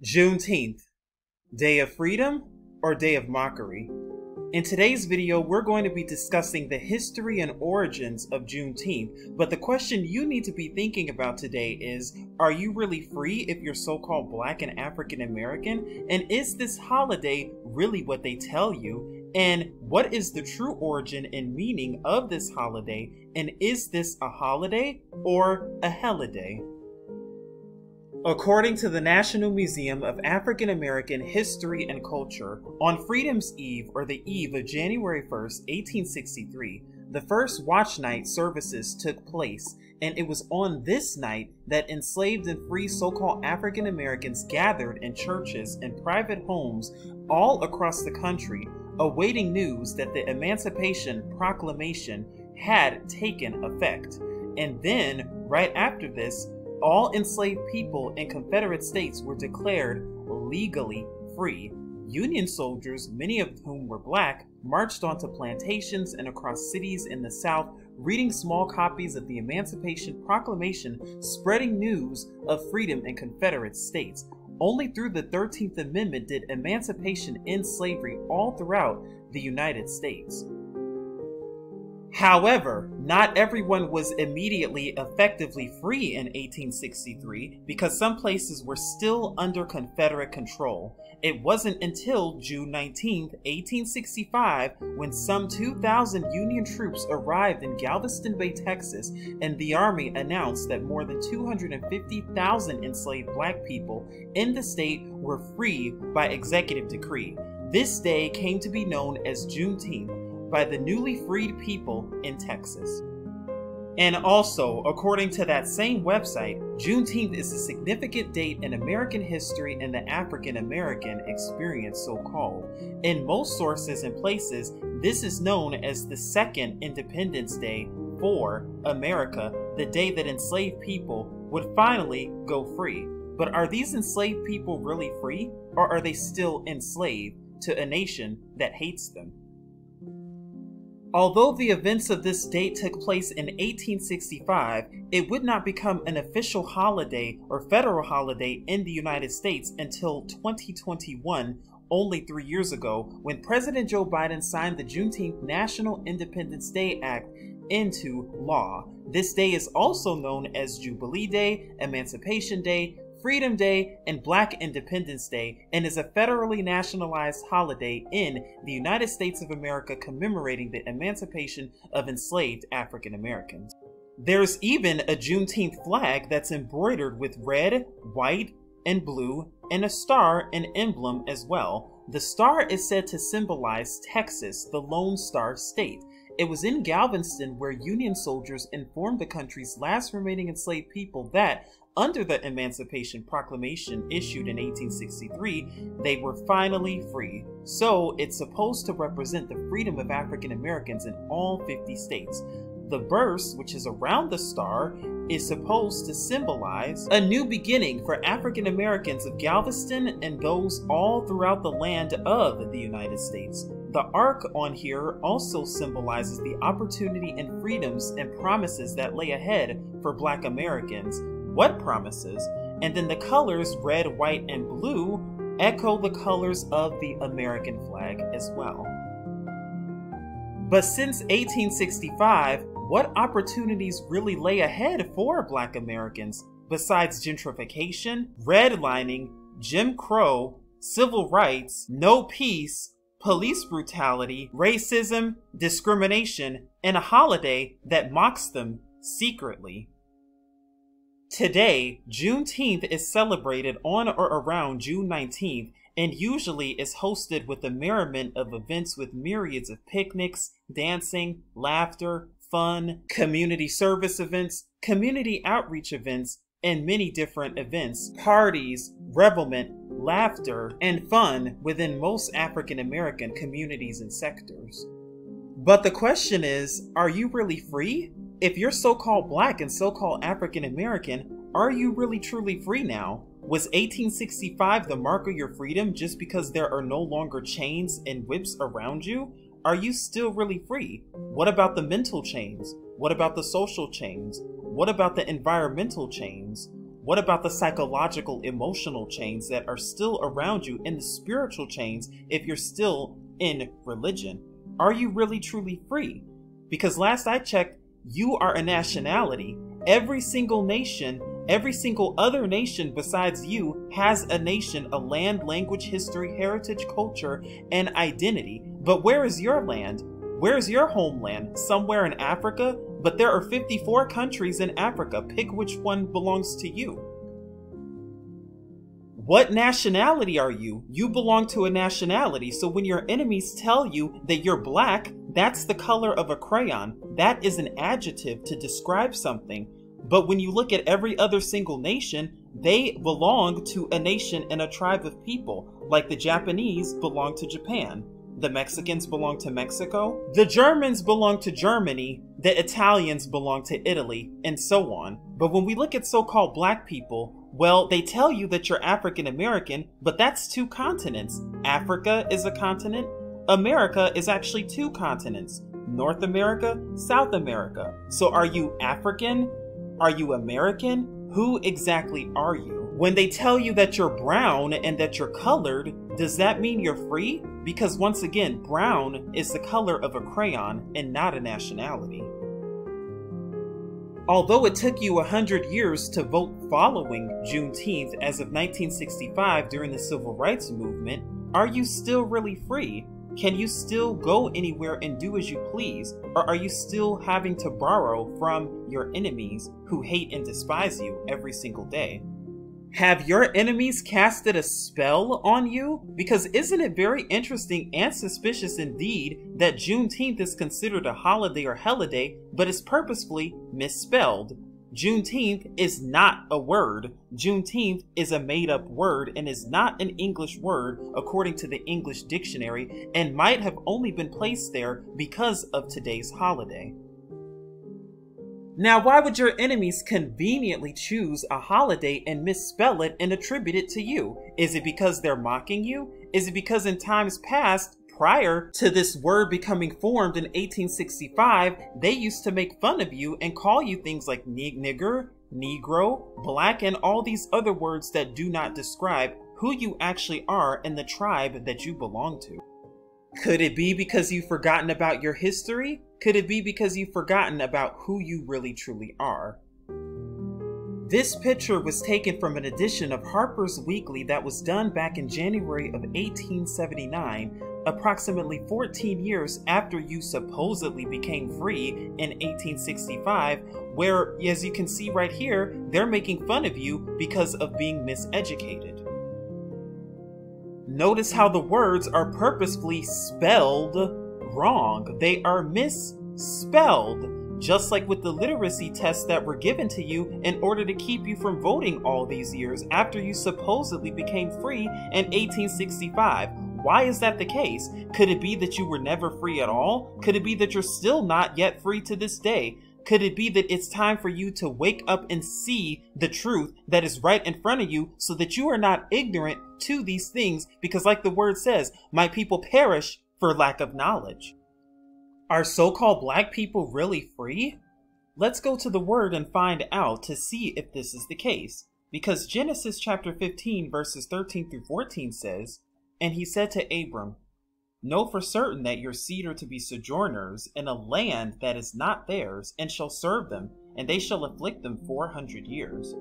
Juneteenth, Day of Freedom or Day of Mockery? In today's video, we're going to be discussing the history and origins of Juneteenth, but the question you need to be thinking about today is, are you really free if you're so-called Black and African American? And is this holiday really what they tell you? And what is the true origin and meaning of this holiday? And is this a holiday or a HELLIDAY? According to the National Museum of African American History and Culture, on Freedom's Eve, or the eve of January 1st, 1863, the first watch night services took place, and it was on this night that enslaved and free so-called African Americans gathered in churches and private homes all across the country, awaiting news that the Emancipation Proclamation had taken effect. And then, right after this, all enslaved people in Confederate states were declared legally free. Union soldiers, many of whom were Black, marched onto plantations and across cities in the South, reading small copies of the Emancipation Proclamation, spreading news of freedom in Confederate states. Only through the 13th Amendment did emancipation end slavery all throughout the United States. However, not everyone was immediately effectively free in 1863 because some places were still under Confederate control. It wasn't until June 19, 1865, when some 2,000 Union troops arrived in Galveston Bay, Texas, and the Army announced that more than 250,000 enslaved Black people in the state were free by executive decree. This day came to be known as Juneteenth by the newly freed people in Texas. And also, according to that same website, Juneteenth is a significant date in American history and the African American experience, so-called. In most sources and places, this is known as the second Independence Day for America, the day that enslaved people would finally go free. But are these enslaved people really free, or are they still enslaved to a nation that hates them? Although the events of this date took place in 1865, it would not become an official holiday or federal holiday in the United States until 2021, only 3 years ago, when President Joe Biden signed the Juneteenth National Independence Day Act into law. This day is also known as Jubilee Day, Emancipation Day, Freedom Day, and Black Independence Day, and is a federally nationalized holiday in the United States of America commemorating the emancipation of enslaved African Americans. There's even a Juneteenth flag that's embroidered with red, white, and blue, and a star and emblem as well. The star is said to symbolize Texas, the Lone Star State. It was in Galveston where Union soldiers informed the country's last remaining enslaved people that, under the Emancipation Proclamation issued in 1863, they were finally free. So it's supposed to represent the freedom of African Americans in all 50 states. The burst, which is around the star, is supposed to symbolize a new beginning for African Americans of Galveston and those all throughout the land of the United States. The arc on here also symbolizes the opportunity and freedoms and promises that lay ahead for Black Americans. What promises? And then the colors red, white, and blue echo the colors of the American flag as well. But since 1865, what opportunities really lay ahead for Black Americans besides gentrification, redlining, Jim Crow, civil rights, no peace, police brutality, racism, discrimination, and a holiday that mocks them secretly? Today, Juneteenth is celebrated on or around June 19th and usually is hosted with a merriment of events with myriads of picnics, dancing, laughter, fun, community service events, community outreach events, and many different events, parties, revelment, laughter, and fun within most African American communities and sectors. But the question is, are you really free? If you're so-called Black and so-called African American, are you really truly free now? Was 1865 the mark of your freedom just because there are no longer chains and whips around you? Are you still really free? What about the mental chains? What about the social chains? What about the environmental chains? What about the psychological, emotional chains that are still around you, and the spiritual chains if you're still in religion? Are you really truly free? Because last I checked, you are a nationality. Every single nation, every single other nation besides you has a nation, a land, language, history, heritage, culture, and identity. But where is your land? Where is your homeland? Somewhere in Africa? But there are 54 countries in Africa. Pick which one belongs to you. What nationality are you? You belong to a nationality. So when your enemies tell you that you're black, that's the color of a crayon. That is an adjective to describe something. But when you look at every other single nation, they belong to a nation and a tribe of people. Like the Japanese belong to Japan. The Mexicans belong to Mexico. The Germans belong to Germany. The Italians belong to Italy, and so on. But when we look at so-called black people, well, they tell you that you're African American, but that's two continents. Africa is a continent. America is actually two continents. North America, South America. So are you African? Are you American? Who exactly are you? When they tell you that you're brown and that you're colored, does that mean you're free? Because once again, brown is the color of a crayon and not a nationality. Although it took you 100 years to vote following Juneteenth as of 1965 during the Civil Rights Movement, are you still really free? Can you still go anywhere and do as you please? Or are you still having to borrow from your enemies who hate and despise you every single day? Have your enemies casted a spell on you? Because isn't it very interesting and suspicious indeed that Juneteenth is considered a holiday or holiday, but is purposefully misspelled? Juneteenth is not a word. Juneteenth is a made-up word and is not an English word according to the English dictionary, and might have only been placed there because of today's holiday. Now, why would your enemies conveniently choose a holiday and misspell it and attribute it to you? Is it because they're mocking you? Is it because in times past, prior to this word becoming formed in 1865, they used to make fun of you and call you things like nigger, negro, black, and all these other words that do not describe who you actually are and the tribe that you belong to? Could it be because you've forgotten about your history? Could it be because you've forgotten about who you really truly are? This picture was taken from an edition of Harper's Weekly that was done back in January of 1879, approximately 14 years after you supposedly became free in 1865, where, as you can see right here, they're making fun of you because of being miseducated. Notice how the words are purposefully spelled wrong. They are misspelled. Just like with the literacy tests that were given to you in order to keep you from voting all these years after you supposedly became free in 1865. Why is that the case? Could it be that you were never free at all? Could it be that you're still not yet free to this day? Could it be that it's time for you to wake up and see the truth that is right in front of you so that you are not ignorant to these things? Because like the word says, my people perish for lack of knowledge. Are so-called black people really free? Let's go to the word and find out to see if this is the case. Because Genesis chapter 15 verses 13 through 14 says, "And he said to Abram, Know for certain that your seed are to be sojourners in a land that is not theirs, and shall serve them, and they shall afflict them 400 years.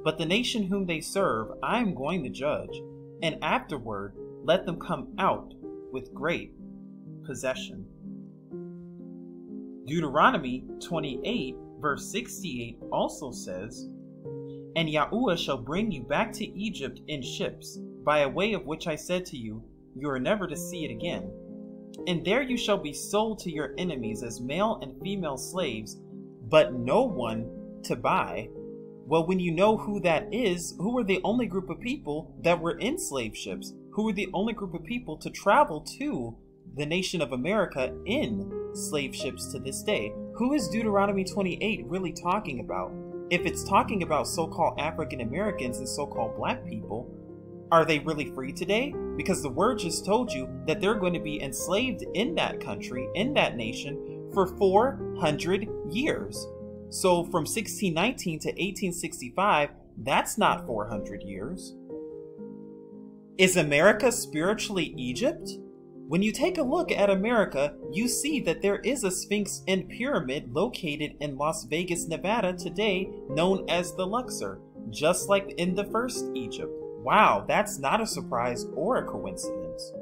But the nation whom they serve I am going to judge, and afterward let them come out with great possession." Deuteronomy 28 verse 68 also says, "And YAHUAH shall bring you back to Egypt in ships, by a way of which I said to you, you are never to see it again. And there you shall be sold to your enemies as male and female slaves, but no one to buy." Well, when you know who that is, who were the only group of people that were in slave ships? Who were the only group of people to travel to the nation of America in slave ships to this day? Who is Deuteronomy 28 really talking about? If it's talking about so-called African Americans and so-called black people, are they really free today? Because the word just told you that they're going to be enslaved in that country, in that nation, for 400 years. So from 1619 to 1865, That's not 400 years. Is America spiritually Egypt? When you take a look at America, you see that there is a Sphinx and pyramid located in Las Vegas, Nevada today, known as the Luxor, just like in the first Egypt. Wow, that's not a surprise or a coincidence.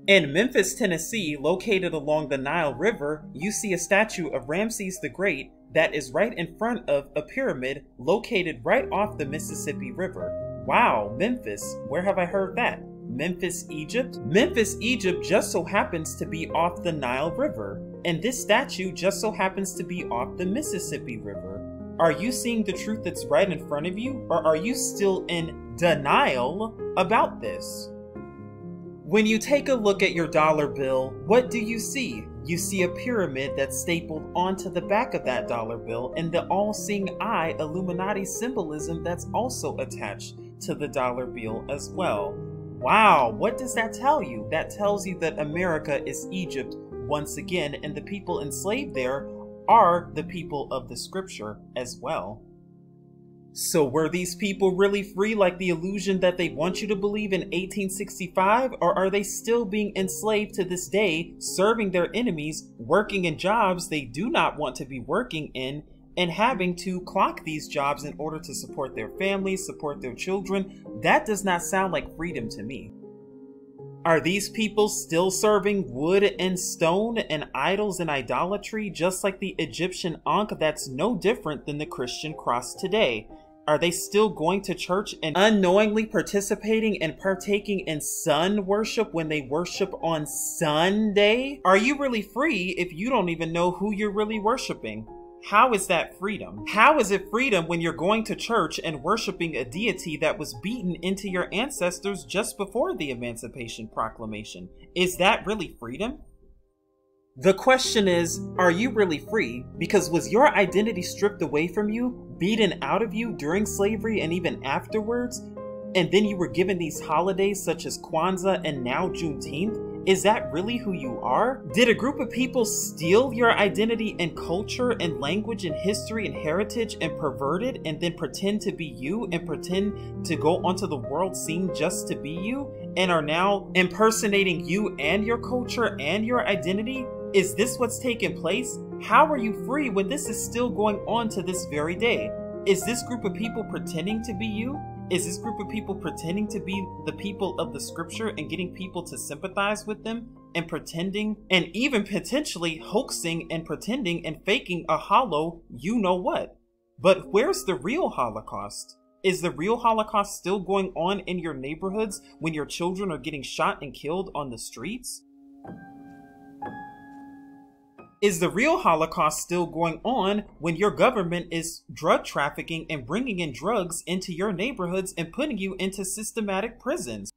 In Memphis, Tennessee, located along the Nile River, you see a statue of Ramses the Great that is right in front of a pyramid located right off the Mississippi River. Wow, Memphis, where have I heard that? Memphis, Egypt? Memphis, Egypt just so happens to be off the Nile River, and this statue just so happens to be off the Mississippi River. Are you seeing the truth that's right in front of you, or are you still in denial about this? When you take a look at your dollar bill, what do you see? You see a pyramid that's stapled onto the back of that dollar bill, and the all-seeing eye Illuminati symbolism that's also attached to the dollar bill as well. Wow, what does that tell you? That tells you that America is Egypt once again, and the people enslaved there are the people of the scripture as well. So were these people really free like the illusion that they want you to believe in 1865, or are they still being enslaved to this day, serving their enemies, working in jobs they do not want to be working in, and having to clock these jobs in order to support their families, support their children? That does not sound like freedom to me. Are these people still serving wood and stone and idols and idolatry, just like the Egyptian Ankh that's no different than the Christian cross today? Are they still going to church and unknowingly participating and partaking in sun worship when they worship on Sunday? Are you really free if you don't even know who you're really worshiping? How is that freedom? How is it freedom when you're going to church and worshiping a deity that was beaten into your ancestors just before the Emancipation Proclamation? Is that really freedom? The question is, are you really free? Because was your identity stripped away from you, beaten out of you during slavery and even afterwards? And then you were given these holidays such as Kwanzaa and now Juneteenth? Is that really who you are? Did a group of people steal your identity and culture and language and history and heritage and pervert it and then pretend to be you and pretend to go onto the world scene just to be you and are now impersonating you and your culture and your identity? Is this what's taking place? How are you free when this is still going on to this very day? Is this group of people pretending to be you? Is this group of people pretending to be the people of the scripture and getting people to sympathize with them and pretending and even potentially hoaxing and pretending and faking a hollow you know what? But where's the real Holocaust? Is the real Holocaust still going on in your neighborhoods when your children are getting shot and killed on the streets? Is the real Holocaust still going on when your government is drug trafficking and bringing in drugs into your neighborhoods and putting you into systematic prisons?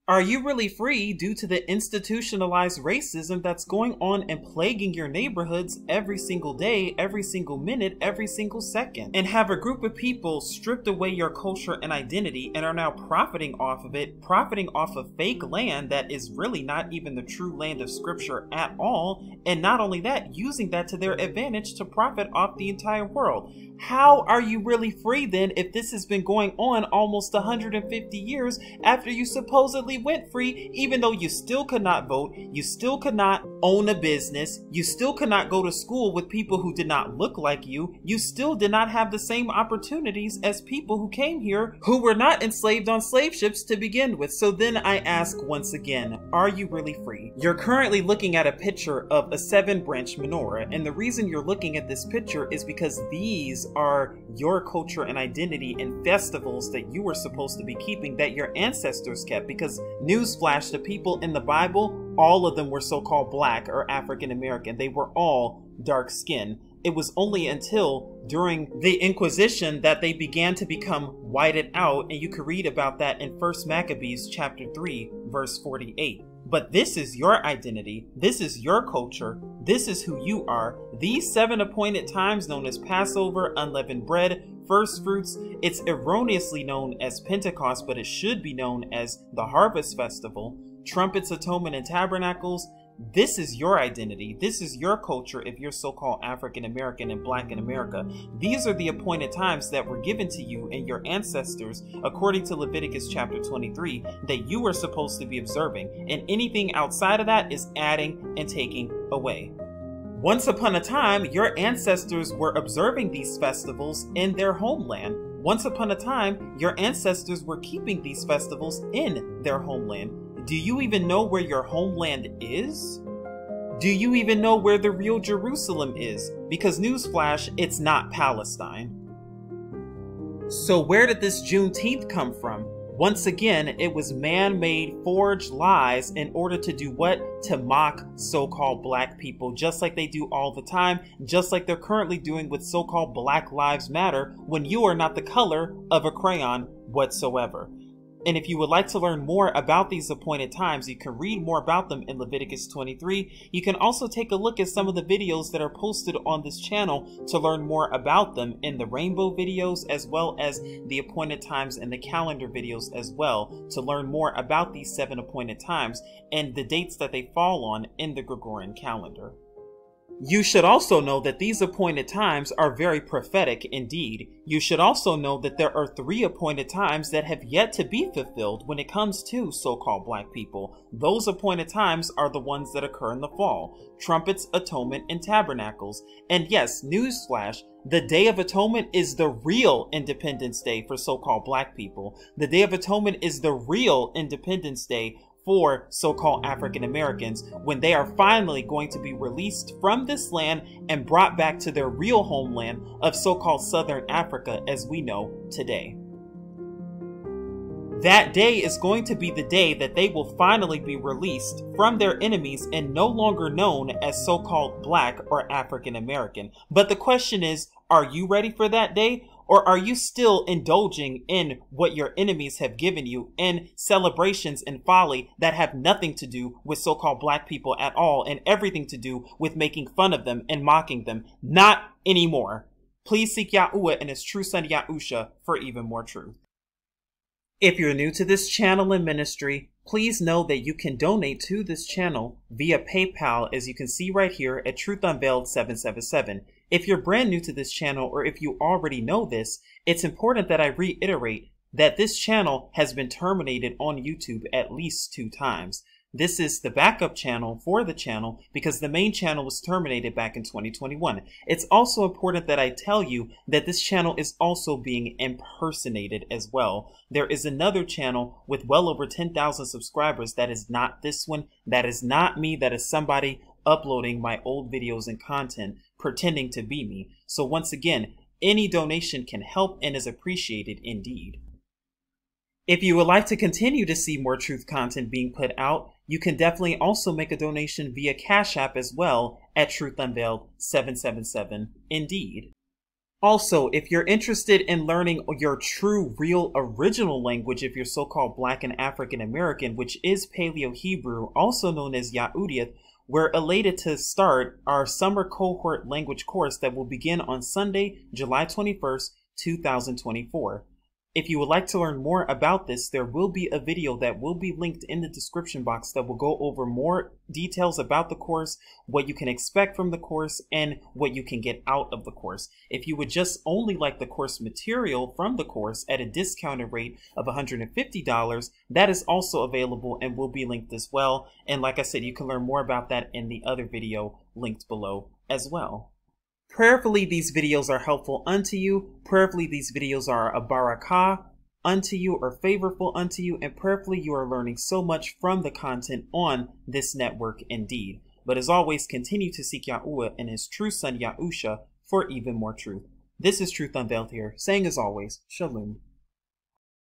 Are you really free due to the institutionalized racism that's going on and plaguing your neighborhoods every single day, every single minute, every single second? And have a group of people stripped away your culture and identity and are now profiting off of it, profiting off of fake land that is really not even the true land of scripture at all, and not only that, using that to their advantage to profit off the entire world? How are you really free then if this has been going on almost 150 years after you supposedly went free, even though you still could not vote, you still could not own a business, you still could not go to school with people who did not look like you still did not have the same opportunities as people who came here who were not enslaved on slave ships to begin with? So then I ask once again, are you really free? You're currently looking at a picture of a 7-branch menorah, and the reason you're looking at this picture is because these are your culture and identity and festivals that you were supposed to be keeping, that your ancestors kept. Because newsflash, the people in the Bible, all of them were so-called black or African American. They were all dark skinned. It was only until during the Inquisition that they began to become whited out, and you can read about that in 1 Maccabees chapter 3 verse 48. But this is your identity, this is your culture, this is who you are. These 7 appointed times known as Passover, unleavened bread, first fruits, it's erroneously known as Pentecost, but it should be known as the Harvest Festival, trumpets, atonement, and tabernacles. This is your identity. This is your culture if you're so-called African American and Black in America. These are the appointed times that were given to you and your ancestors according to Leviticus chapter 23 that you are supposed to be observing, and anything outside of that is adding and taking away. Once upon a time, your ancestors were observing these festivals in their homeland. Once upon a time, your ancestors were keeping these festivals in their homeland. Do you even know where your homeland is? Do you even know where the real Jerusalem is? Because newsflash, it's not Palestine. So where did this Juneteenth come from? Once again, it was man-made, forged lies in order to do what? To mock so-called Black people, just like they do all the time, just like they're currently doing with so-called Black Lives Matter when you are not the color of a crayon whatsoever. And if you would like to learn more about these appointed times, you can read more about them in Leviticus 23. You can also take a look at some of the videos that are posted on this channel to learn more about them in the rainbow videos, as well as the appointed times and the calendar videos as well, to learn more about these 7 appointed times and the dates that they fall on in the Gregorian calendar. You should also know that these appointed times are very prophetic indeed. You should also know that there are 3 appointed times that have yet to be fulfilled when it comes to so-called Black people. Those appointed times are the ones that occur in the fall: trumpets, atonement, and tabernacles. And yes, newsflash, the Day of Atonement is the real Independence Day for so-called Black people. The Day of Atonement is the real Independence Day for so-called African Americans, when they are finally going to be released from this land and brought back to their real homeland of so-called Southern Africa as we know today. That day is going to be the day that they will finally be released from their enemies and no longer known as so-called Black or African American. But the question is, are you ready for that day? Or are you still indulging in what your enemies have given you, in celebrations and folly that have nothing to do with so-called Black people at all, and everything to do with making fun of them and mocking them? Not anymore. Please seek YAHUAH and his true son YAHUSHA for even more truth. If you're new to this channel and ministry, please know that you can donate to this channel via PayPal, as you can see right here at Truth Unveiled 777. If you're brand new to this channel, or if you already know this, it's important that I reiterate that this channel has been terminated on YouTube at least 2 times. This is the backup channel for the channel because the main channel was terminated back in 2021. It's also important that I tell you that this channel is also being impersonated as well. There is another channel with well over 10,000 subscribers that is not this one. That is not me. That is somebody uploading my old videos and content pretending to be me. So once again, any donation can help and is appreciated indeed. If you would like to continue to see more truth content being put out, you can definitely also make a donation via Cash App as well at Truth Unveiled 777 indeed. Also, if you're interested in learning your true, real, original language, if you're so-called Black and African American, which is Paleo-Hebrew, also known as YAHUDIYAH, we're elated to start our summer cohort language course that will begin on Sunday, July 21st, 2024. If you would like to learn more about this, there will be a video that will be linked in the description box that will go over more details about the course, what you can expect from the course, and what you can get out of the course. If you would just only like the course material from the course at a discounted rate of $150, that is also available and will be linked as well. And like I said, you can learn more about that in the other video linked below as well. Prayerfully, these videos are helpful unto you. Prayerfully, these videos are a barakah unto you or favorable unto you. And prayerfully, you are learning so much from the content on this network indeed. But as always, continue to seek YAHUAH and his true son YAHUSHA for even more truth. This is Truth Unveiled here, saying as always, Shalom.